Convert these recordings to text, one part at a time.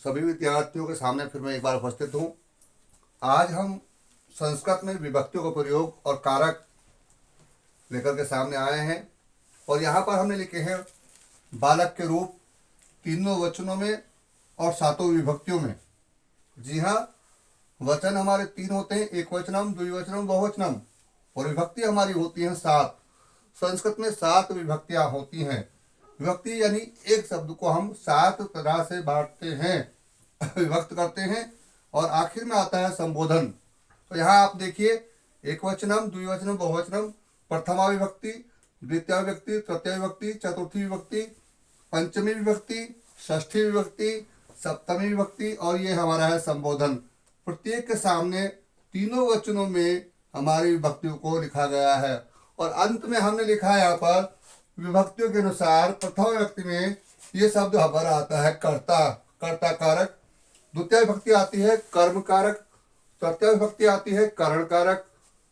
सभी विद्यार्थियों के सामने फिर मैं एक बार उपस्थित हूँ। आज हम संस्कृत में विभक्तियों का प्रयोग और कारक लेकर के सामने आए हैं और यहाँ पर हमने लिखे हैं बालक के रूप तीनों वचनों में और सातों विभक्तियों में। जी हाँ, वचन हमारे तीन होते हैं, एक वचनम, द्विवचनम, बहुवचनम, और विभक्ति हमारी होती हैं सात। संस्कृत में सात विभक्तियाँ होती हैं। विभक्ति यानी एक शब्द को हम सात तरह से बांटते हैं, विभक्त करते हैं, और आखिर में आता है संबोधन। तो यहाँ आप देखिए, एक वचनम, द्विवचनम, बहुवचनम, प्रथमा विभक्ति, द्वितीय विभक्ति, तृतीय विभक्ति, चतुर्थी विभक्ति, पंचमी विभक्ति, षष्ठी विभक्ति, सप्तमी विभक्ति, और ये हमारा है संबोधन। प्रत्येक के सामने तीनों वचनों में हमारी विभक्तियों को लिखा गया है और अंत में हमने लिखा है यहाँ पर विभक्तियों के अनुसार प्रथम विभक्ति में ये शब्द हमारा आता है कर्ता, कर्ता कारक। द्वितीय विभक्ति आती है कर्म कारक, तृतीय विभक्ति आती है करण कारक,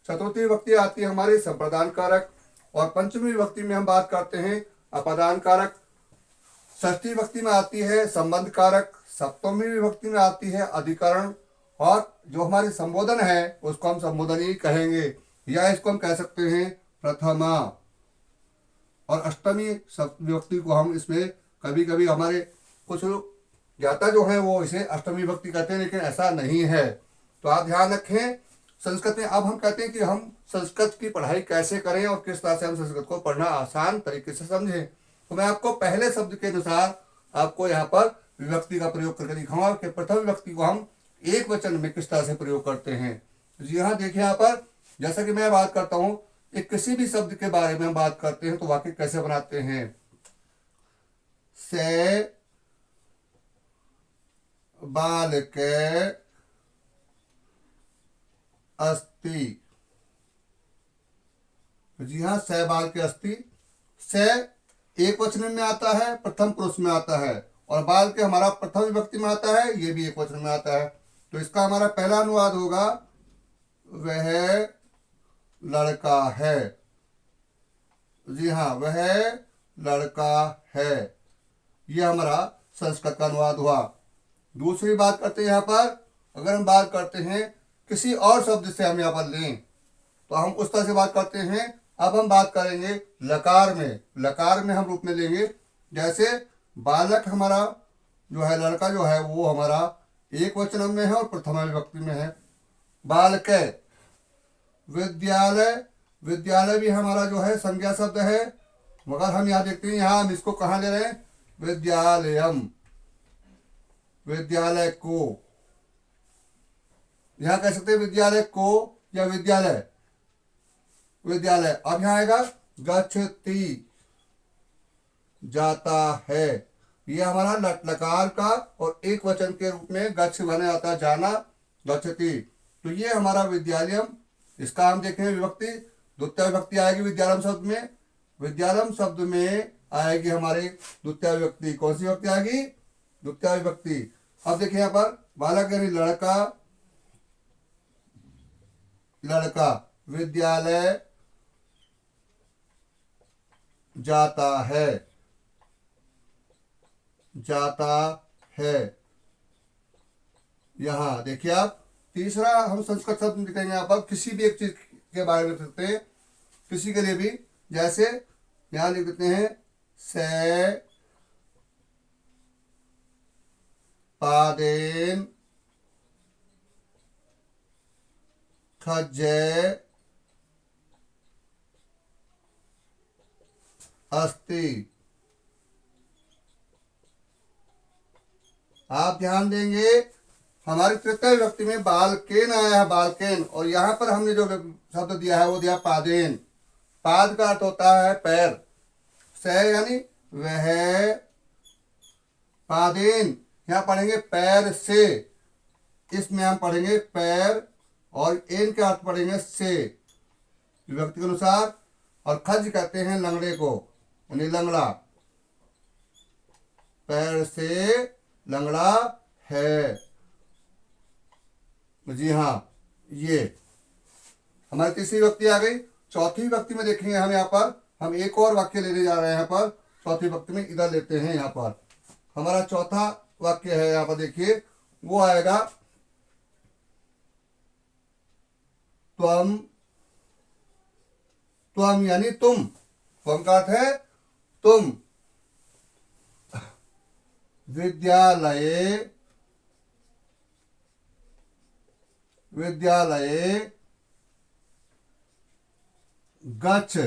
चतुर्थी विभक्ति आती है हमारी संप्रदान कारक, और पंचमी विभक्ति में हम बात करते हैं अपदान कारक। षष्ठी विभक्ति में आती है संबंध कारक, सप्तमी विभक्ति में आती है अधिकरण, और जो हमारी संबोधन है उसको हम संबोधन ही कहेंगे, या इसको हम कह सकते हैं प्रथमा। और अष्टमी विभक्ति को हम इसमें कभी कभी हमारे कुछ ज्ञाता जो है वो इसे अष्टमी विभक्ति कहते हैं, लेकिन ऐसा नहीं है। तो आप ध्यान रखें, संस्कृत में अब हम कहते हैं कि हम संस्कृत की पढ़ाई कैसे करें और किस तरह से हम संस्कृत को पढ़ना आसान तरीके से समझें। तो मैं आपको पहले शब्द के अनुसार आपको यहाँ पर विभक्ति का प्रयोग करके दिखाऊंगा कि प्रथम विभक्ति को हम एक वचन में किस तरह से प्रयोग करते हैं। जी हाँ, देखिए यहाँ पर जैसा कि मैं बात करता हूँ, एक किसी भी शब्द के बारे में हम बात करते हैं तो वाक्य कैसे बनाते हैं। से बालके अस्ति। जी हाँ, से बाल के अस्ति। से एक वचन में आता है, प्रथम पुरुष में आता है, और बाल के हमारा प्रथम विभक्ति में आता है, ये भी एक वचन में आता है। तो इसका हमारा पहला अनुवाद होगा वह लड़का है। जी हाँ, वह लड़का है, ये हमारा संस्कृत का अनुवाद हुआ। दूसरी बात करते हैं यहाँ पर, अगर हम बात करते हैं किसी और शब्द से हम यहाँ पर लें तो हम उस तरह से बात करते हैं। अब हम बात करेंगे लकार में। लकार में हम रूप में लेंगे, जैसे बालक हमारा जो है, लड़का जो है वो हमारा एक वचन में है और प्रथमा विभक्ति में है। बालके। विद्यालय, विद्यालय भी हमारा जो है संज्ञा शब्द है, मगर हम यहाँ देखते हैं, यहाँ हम इसको कहाँ ले रहे हैं, विद्यालयम, विद्यालय को। यहाँ कह सकते हैं विद्यालय को या विद्यालय, विद्यालय। अब यहाँ आएगा गच्छति, जाता है। ये हमारा लकार का और एक वचन के रूप में गच्छ बने आता है, जाना, गच्छति। तो ये हमारा विद्यालयम। इसका हम देखें विभक्ति, द्वितीय विभक्ति आएगी विद्यालम शब्द में। विद्यालम शब्द में आएगी हमारी द्वितीय विभक्ति। कौन सी विभक्ति आएगी, द्वितीय विभक्ति। अब देखिए यहाँ पर बालक यानी लड़का, लड़का, विद्यालय जाता है, जाता है। यहाँ देखिए आप, तीसरा हम संस्कृत शब्द लिखेंगे यहाँ पर, किसी भी एक चीज के बारे में लिख सकते हैं, किसी के लिए भी। जैसे यहाँ लिख देते हैं से पादेन खज्जे अस्ति। आप ध्यान देंगे, हमारी तृतीय विभक्ति में बालकेन आया है, बालकेन, और यहाँ पर हमने जो शब्द दिया है वो दिया पादेन। पाद का अर्थ होता है पैर। से यानी वह, पादेन यहाँ पढ़ेंगे पैर से, इसमें हम पढ़ेंगे पैर, और एन के अर्थ पढ़ेंगे से विभक्ति के अनुसार। और खज कहते हैं लंगड़े को, यानी लंगड़ा, पैर से लंगड़ा है। जी हाँ, ये हमारी तीसरी विभक्ति आ गई। चौथी विभक्ति में देखेंगे हम यहाँ पर, हम एक और वाक्य लेने जा रहे हैं यहाँ पर। चौथी विभक्ति में इधर लेते हैं, यहाँ पर हमारा चौथा वाक्य है यहाँ पर देखिए, वो आएगा त्वम, त्वम यानी तुम, त्वम का अर्थ है तुम, विद्यालये, विद्यालये गच्छ,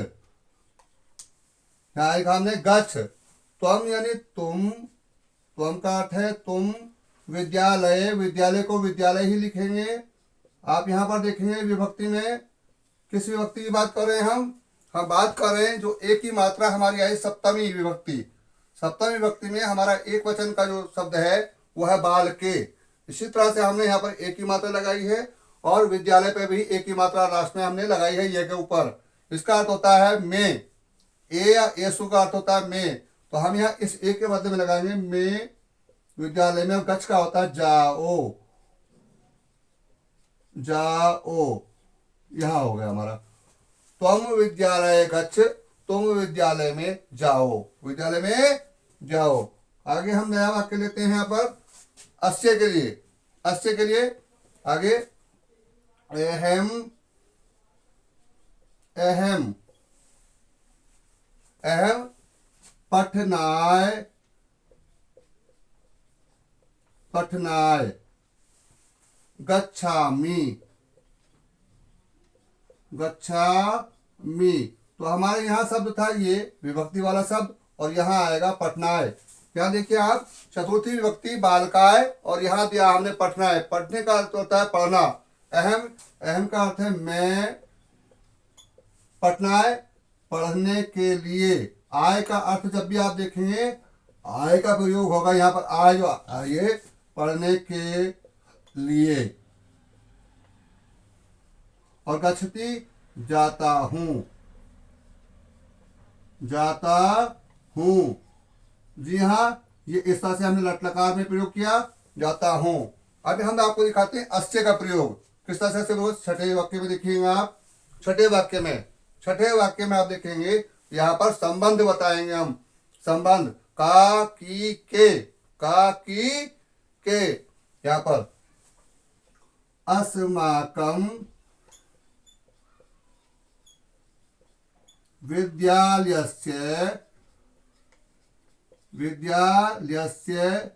यहाँ एक हमने गच्छ, त्वम यानी तुम, त्वम का अर्थ है तुम, विद्यालय, विद्यालय को विद्यालय ही लिखेंगे। आप यहाँ पर देखेंगे विभक्ति में किस विभक्ति की बात कर रहे हैं हम बात कर रहे हैं जो एक ही मात्रा हमारी आई सप्तमी विभक्ति। सप्तमी विभक्ति में हमारा एक वचन का जो शब्द है वो है बाल के। इसी तरह से हमने यहाँ पर एक ही मात्रा लगाई है और विद्यालय पे भी एक ही मात्रा लास्ट में हमने लगाई है ये के ऊपर। इसका अर्थ होता है मैं, ए या एसु का अर्थ होता है मैं, तो हम यहाँ इस ए के मध्य में लगाएंगे मैं, विद्यालय में गच्छ का होता है जाओ, जाओ, यहाँ हो गया हमारा त्वम विद्यालय गच्छ, तुम विद्यालय में जाओ, विद्यालय में जाओ। आगे हम नया वाक्य लेते हैं यहाँ पर अस्य के लिए, अस्य के लिए आगे अहम, अहम, अहम पठनाय, पठनाय गच्छामि, गच्छामि, तो हमारे यहाँ शब्द था ये विभक्ति वाला शब्द और यहाँ आएगा पठनाय। यहाँ देखिए आप चतुर्थी विभक्ति बालकाय और यहाँ दिया हमने पठनाय, पढ़ने का अर्थ होता है पढ़ना। अहम, अहम का अर्थ है मैं, पठनाय पढ़ने के लिए। आय का अर्थ जब भी आप देखेंगे आय का प्रयोग होगा यहाँ पर, आय जो आइए पढ़ने के लिए, और गच्छति जाता हूं, जाता हूं, जी हाँ ये इस तरह से हमने लट लकार में प्रयोग किया जाता हूं। अब हम आपको दिखाते हैं अस्य का प्रयोग किस तरह से रोज छठे वाक्य में देखिएगा आप, छठे वाक्य में, छठे वाक्य में आप देखेंगे यहाँ पर संबंध बताएंगे हम, संबंध का की के, का की के, यहाँ पर अस्माकं विद्यालयस्य, विद्यालयस्य,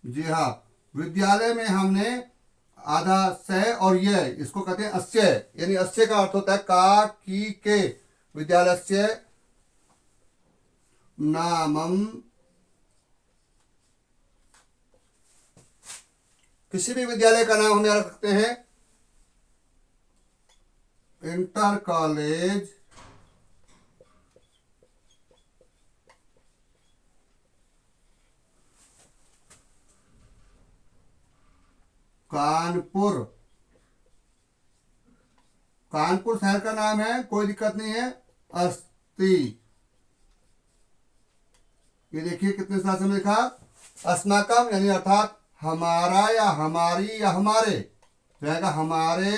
जी हाँ विद्यालय में हमने आधा से और ये इसको कहते हैं अस्य, यानी अस्य का अर्थ होता है का की के, विद्यालयस्य नामम, किसी भी विद्यालय का नाम हम रख सकते हैं, इंटर कॉलेज कानपुर, कानपुर शहर का नाम है, कोई दिक्कत नहीं है, अस्ति, ये देखिए कितने साल से लिखा, अस्माकम यानी अर्थात हमारा या हमारी या हमारे, रहेगा हमारे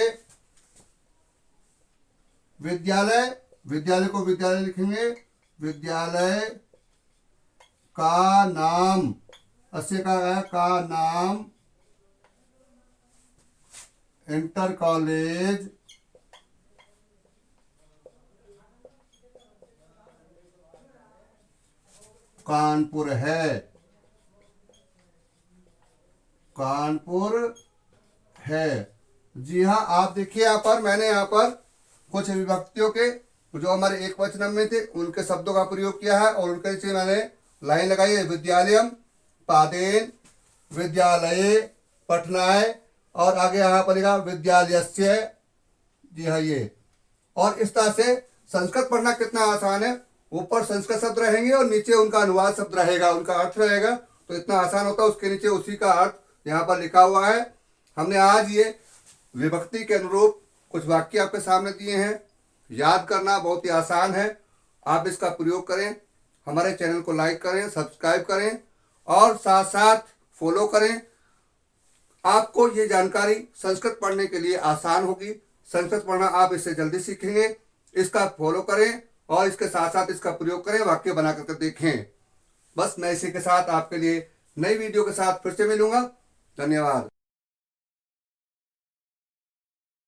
विद्यालय, विद्यालय को विद्यालय लिखेंगे, विद्यालय का नाम, अस्य का है का नाम, इंटर कॉलेज कानपुर है, कानपुर है। जी हाँ आप देखिए यहाँ पर मैंने यहाँ पर कुछ विभक्तियों के जो हमारे एक वचन में थे उनके शब्दों का प्रयोग किया है और उनके नीचे मैंने लाइन लगाई है, विद्यालयम, पादेन, विद्यालये, पठनाय, और आगे यहाँ पर लिखा विद्यालयस्य, जी हाँ ये। और इस तरह से संस्कृत पढ़ना कितना आसान है, ऊपर संस्कृत शब्द रहेंगे और नीचे उनका अनुवाद शब्द रहेगा, उनका अर्थ रहेगा, तो इतना आसान होता है, उसके नीचे उसी का अर्थ यहाँ पर लिखा हुआ है। हमने आज ये विभक्ति के अनुरूप कुछ वाक्य आपके सामने दिए हैं, याद करना बहुत ही आसान है, आप इसका प्रयोग करें, हमारे चैनल को लाइक करें, सब्सक्राइब करें और साथ साथ फॉलो करें। आपको ये जानकारी संस्कृत पढ़ने के लिए आसान होगी, संस्कृत पढ़ना आप इससे जल्दी सीखेंगे। इसका फॉलो करें और इसके साथ साथ इसका प्रयोग करें, वाक्य बना करके देखें। बस मैं इसी के साथ आपके लिए नई वीडियो के साथ फिर से मिलूंगा। धन्यवाद।